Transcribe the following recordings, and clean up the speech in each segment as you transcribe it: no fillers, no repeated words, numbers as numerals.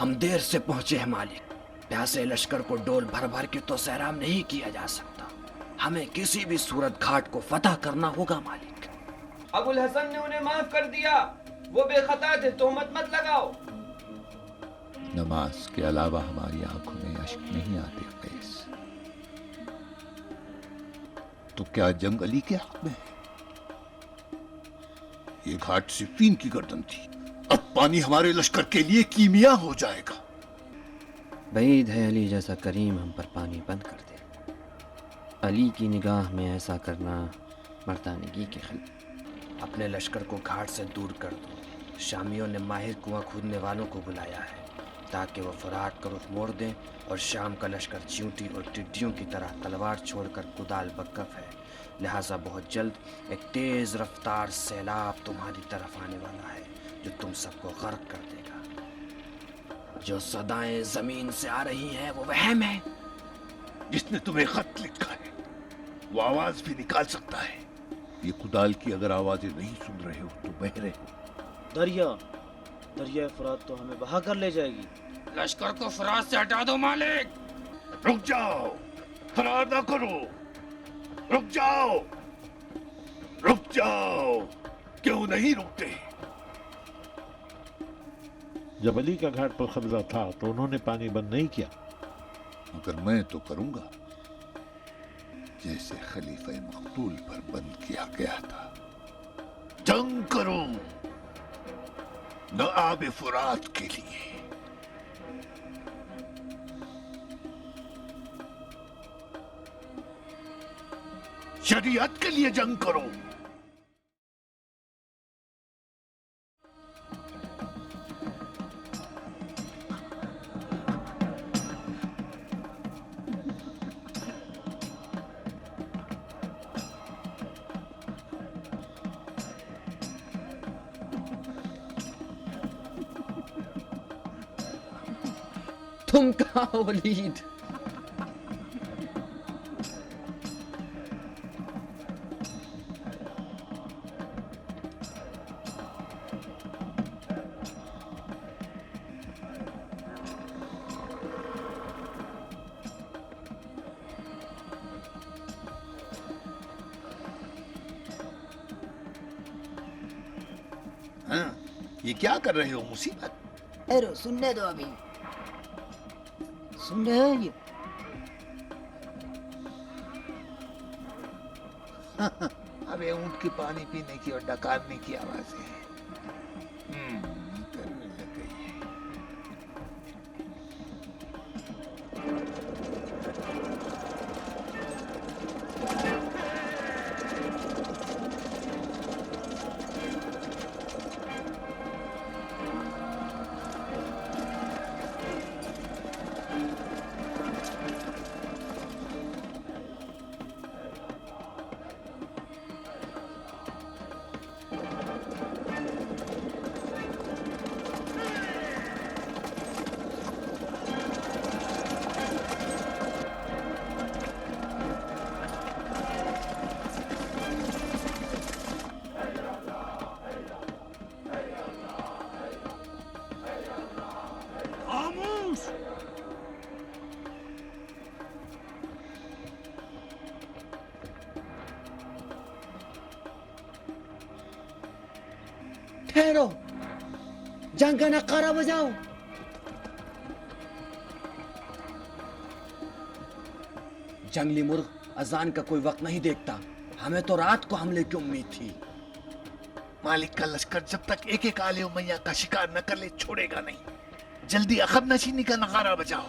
ہم دیر سے پہنچے ہیں مالک. پیاسے لشکر کو ڈول بھر بھر کے تو سیراب نہیں کیا جا سکتا. ہمیں کسی بھی صورت گھاٹ کو فتح کرنا ہوگا مالک. ابو الحسن نے انہیں معاف کر دیا، وہ بے خطا تھے، تہمت مت لگاؤ. نماز کے علاوہ ہماری آنکھوں میں اشک نہیں آتے قیس. تو کیا جنگ علی کے حق میں ہے؟ یہ گھاٹ صفین کی گردن تھی، اب پانی ہمارے لشکر کے لیے کیمیا ہو جائے گا. بعید ہے علی جیسا کریم ہم پر پانی بند کر دے. علی کی نگاہ میں ایسا کرنا مردانگی کی خلق. اپنے لشکر کو گھاٹ سے دور کر دو. شامیوں نے ماہر کنواں کھودنے والوں کو بلایا ہے تاکہ وہ فرات کا رخ موڑ دیں، اور شام کا لشکر چیونٹی اور ٹڈیوں کی طرح تلوار چھوڑ کر کدال بکف ہے. لہٰذا بہت جلد ایک تیز رفتار سیلاب تمہاری طرف آنے والا ہے جو تم سب کو غرق کر دے گا. جو صدائیں زمین سے آ رہی ہیں وہ وہم ہے. جس نے تمہیں خط لکھا ہے وہ آواز بھی نکال سکتا ہے. یہ کدال کی اگر آوازیں نہیں سن رہے ہو تو بہرے ہو. دریا فرات تو ہمیں بہا کر لے جائے گی. لشکر کو فرات سے ہٹا دو مالک. رک جاؤ، فرار نہ کرو. رک جاؤ، رک جاؤ. کیوں نہیں رکتے؟ جب علی کا گھاٹ پر قبضہ تھا تو انہوں نے پانی بند نہیں کیا. مگر میں تو کروں گا جیسے خلیفہ مقتول پر بند کیا گیا تھا. جنگ کروں نہ آب فرات کے لیے. شریعت کے لیے جنگ کرو. تم کہاں ہو ولید؟ ہاں، یہ کیا کر رہے ہو؟ مصیبت. ارو سننے دو، ابھی سن رہے ہو یہ؟ ابے اونٹ کی پانی پینے کی اور ڈکارنے کی آوازیں ہیں. کرنے لگ گئی ہے. ٹھہرو، جنگ کا نقارہ بجاؤ. جنگلی مرغ اذان کا کوئی وقت نہیں دیکھتا. ہمیں تو رات کو حملے کی امید تھی. مالک کا لشکر جب تک ایک ایک آل امیہ کا شکار نہ کر لے چھوڑے گا نہیں. جلدی عقب نشینی کا نغارہ بجاؤ.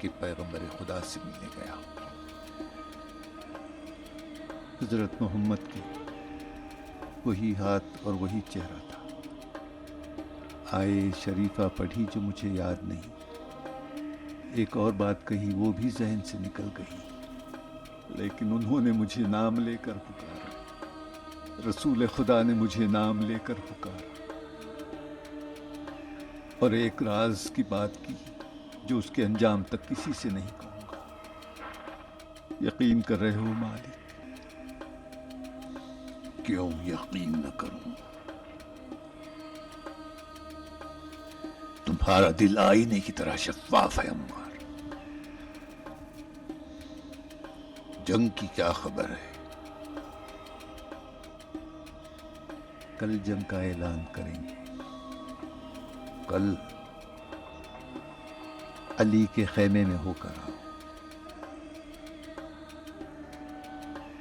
کے پیغمبر خدا سے ملنے گیا۔ حضرت محمد کے وہی ہاتھ اور وہی چہرہ تھا۔ آئے شریفہ پڑھی جو مجھے یاد نہیں، ایک اور بات کہی وہ بھی ذہن سے نکل گئی، لیکن انہوں نے مجھے نام لے کر پکارا، رسول خدا نے مجھے نام لے کر پکارا، اور ایک راز کی بات کی جو اس کے انجام تک کسی سے نہیں کہوں گا۔ یقین کر رہے ہو مالک؟ کیوں یقین نہ کروں؟ تمہارا دل آئینے کی طرح شفاف ہے عمار۔ جنگ کی کیا خبر ہے؟ کل جنگ کا اعلان کریں گے۔ کل علی کے خیمے میں ہو کر آؤ۔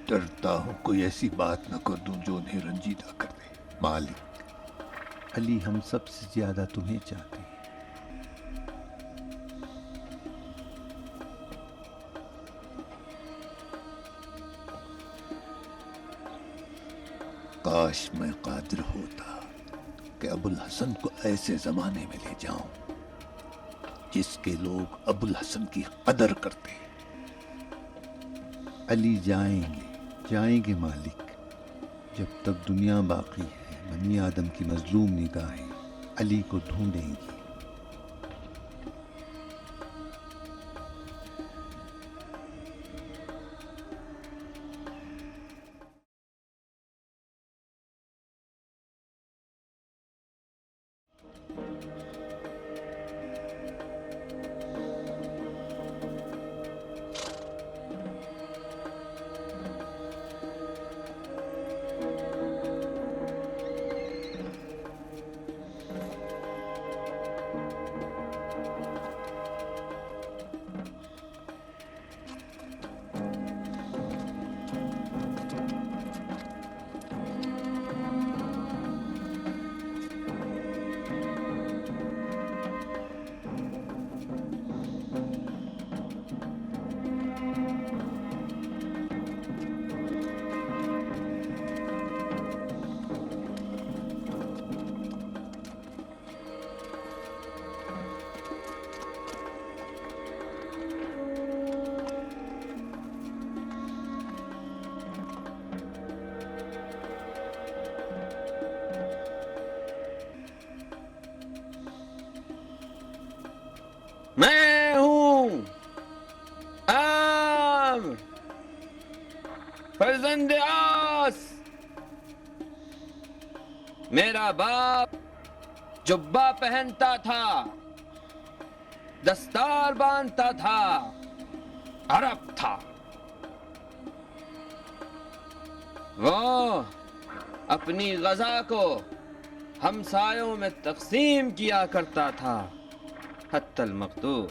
ڈرتا ہوں کوئی ایسی بات نہ کر دوں جو انہیں رنجیدہ کر دے۔ مالک، علی ہم سب سے زیادہ تمہیں چاہتے ہیں۔ کاش میں قادر ہوتا کہ ابو الحسن کو ایسے زمانے میں لے جاؤں جس کے لوگ ابو الحسن کی قدر کرتے۔ علی جائیں گے مالک، جب تک دنیا باقی ہے بنی آدم کی مظلوم نگاہیں علی کو ڈھونڈیں گی۔ میں ہوں عامر فرزند آس۔ میرا باپ جبہ پہنتا تھا، دستار باندھتا تھا، عرب تھا۔ وہ اپنی غذا کو ہمسایوں میں تقسیم کیا کرتا تھا حتی المقدور۔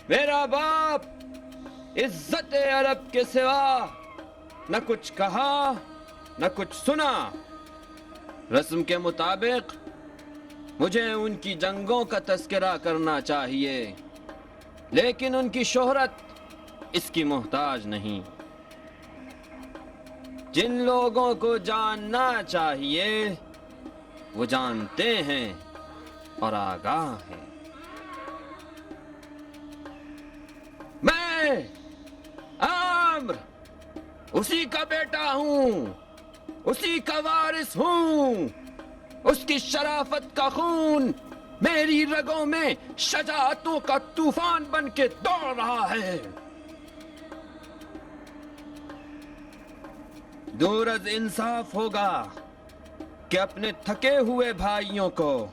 میرا باپ عزت عرب کے سوا نہ کچھ کہا نہ کچھ سنا۔ رسم کے مطابق مجھے ان کی جنگوں کا تذکرہ کرنا چاہیے، لیکن ان کی شہرت اس کی محتاج نہیں۔ جن لوگوں کو جاننا چاہیے وہ جانتے ہیں اور آگاہ ہیں۔ میں عامر اسی کا بیٹا ہوں، اسی کا وارث ہوں۔ اس کی شرافت کا خون میری رگوں میں شجاعتوں کا طوفان بن کے دوڑ رہا ہے۔ دور از انصاف ہوگا کہ اپنے تھکے ہوئے بھائیوں کو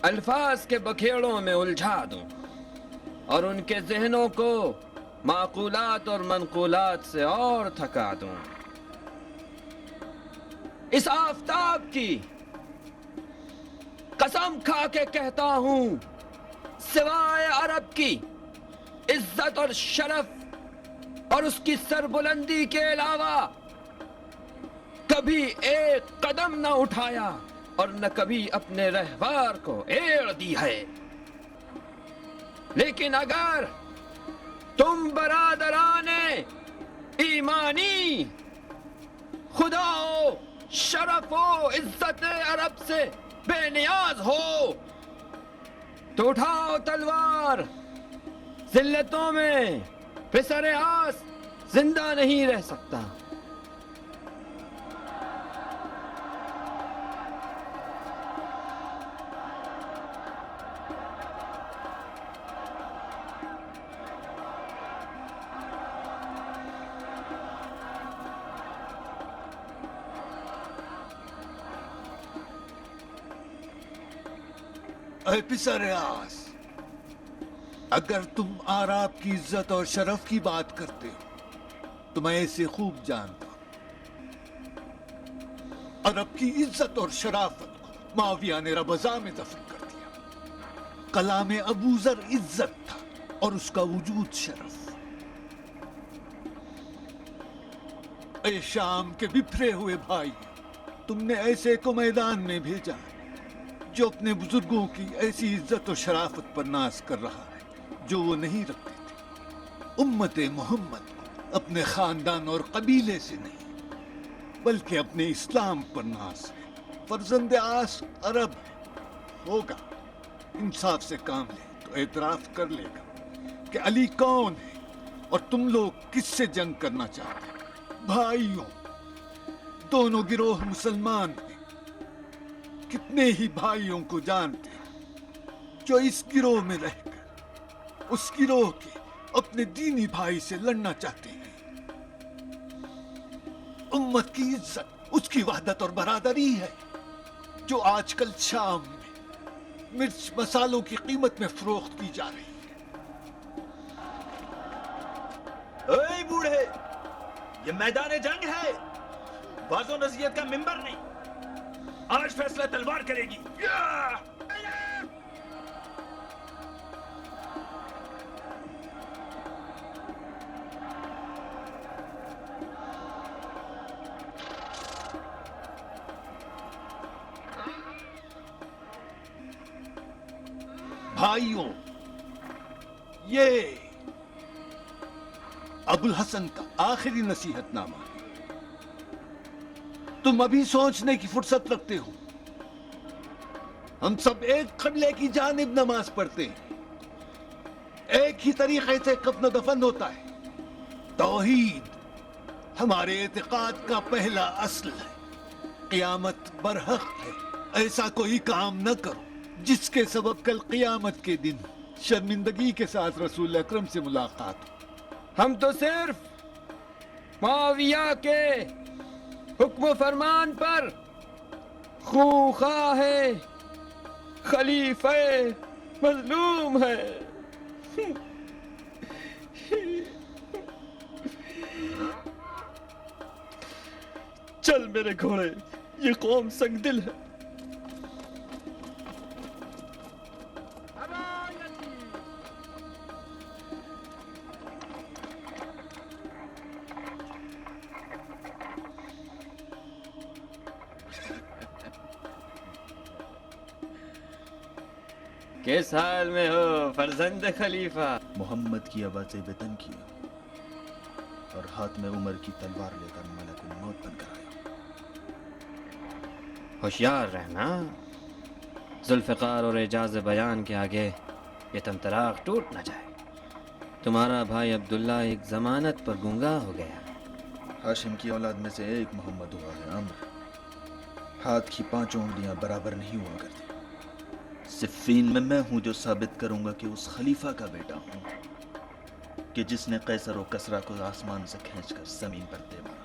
الفاظ کے بکھیڑوں میں الجھا دوں اور ان کے ذہنوں کو معقولات اور منقولات سے اور تھکا دوں۔ اس آفتاب کی قسم کھا کے کہتا ہوں، سوائے عرب کی عزت اور شرف اور اس کی سربلندی کے علاوہ کبھی ایک قدم نہ اٹھایا اور نہ کبھی اپنے رہوار کو ایڑ دی ہے۔ لیکن اگر تم برادران ایمانی خدا و شرف و عزت عرب سے بے نیاز ہو تو اٹھاؤ تلوار. ذلتوں میں پسر آس زندہ نہیں رہ سکتا. اے پسر آس، اگر تم آراب کی عزت اور شرف کی بات کرتے ہو تو میں اسے خوب جانتا ہوں. عرب کی عزت اور شرافت کو معاویہ نے ربضا میں دفن کر دیا. کلام ابو ذر عزت تھا اور اس کا وجود شرف. اے شام کے بپھرے ہوئے بھائی، تم نے ایسے کو میدان میں بھیجا جو اپنے بزرگوں کی ایسی عزت و شرافت پر ناز کر رہا ہے جو وہ نہیں رکھتے تھے. امت محمد کو اپنے خاندان اور قبیلے سے نہیں بلکہ اپنے اسلام پر ناز ہے. فرزند آس عرب ہوگا، انصاف سے کام لے تو اعتراف کر لے گا کہ علی کون ہے اور تم لوگ کس سے جنگ کرنا چاہتے ہیں. بھائیوں، دونوں گروہ مسلمان ہیں. کتنے ہی بھائیوں کو جانتے ہیں جو اس گروہ میں رہ کر اس گروہ کے اپنے دینی بھائی سے لڑنا چاہتے ہیں. امت کی عزت اس کی وحدت اور برادری ہے جو آج کل شام میں مرچ مسالوں کی قیمت میں فروخت کی جا رہی ہے. اے بوڑھے، یہ میدان جنگ ہے، باز و نصیحت کا منبر نہیں. آج فیصلہ تلوار کرے گی. بھائیوں، یہ ابو الحسن کا آخری نصیحت نامہ ہے. تم ابھی سوچنے کی فرصت رکھتے ہو. ہم سب ایک قبلے کی جانب نماز پڑھتے ہیں، ایک ہی طریقے سے کفن و دفن ہوتا ہے. توحید ہمارے اعتقاد کا پہلا اصل ہے. قیامت برحق ہے. ایسا کوئی کام نہ کرو جس کے سبب کل قیامت کے دن شرمندگی کے ساتھ رسول اکرم سے ملاقات ہو. ہم تو صرف معاویہ کے حکم و فرمان پر خوخواہ ہے، خلیفہ مظلوم ہے. چل میرے گھوڑے، یہ قوم سنگ دل ہے. کس حال میں ہو فرزند خلیفہ؟ محمد کی آواز وطن کی اور ہاتھ میں عمر کی تلوار لے کر ملک الموت بن کر آیا. ہوشیار رہنا، ذوالفقار اور اعجاز بیان کے آگے یہ تمطراق ٹوٹ نہ جائے. تمہارا بھائی عبداللہ ایک ضمانت پر گنگا ہو گیا. ہاشم کی اولاد میں سے ایک محمد ہوا ہے عمر. ہاتھ کی 5 انگلیاں برابر نہیں ہوا کرتی. صفین میں ہوں جو ثابت کروں گا کہ اس خلیفہ کا بیٹا ہوں کہ جس نے قیصر و کسریٰ کو آسمان سے کھینچ کر زمین پر دے مارا.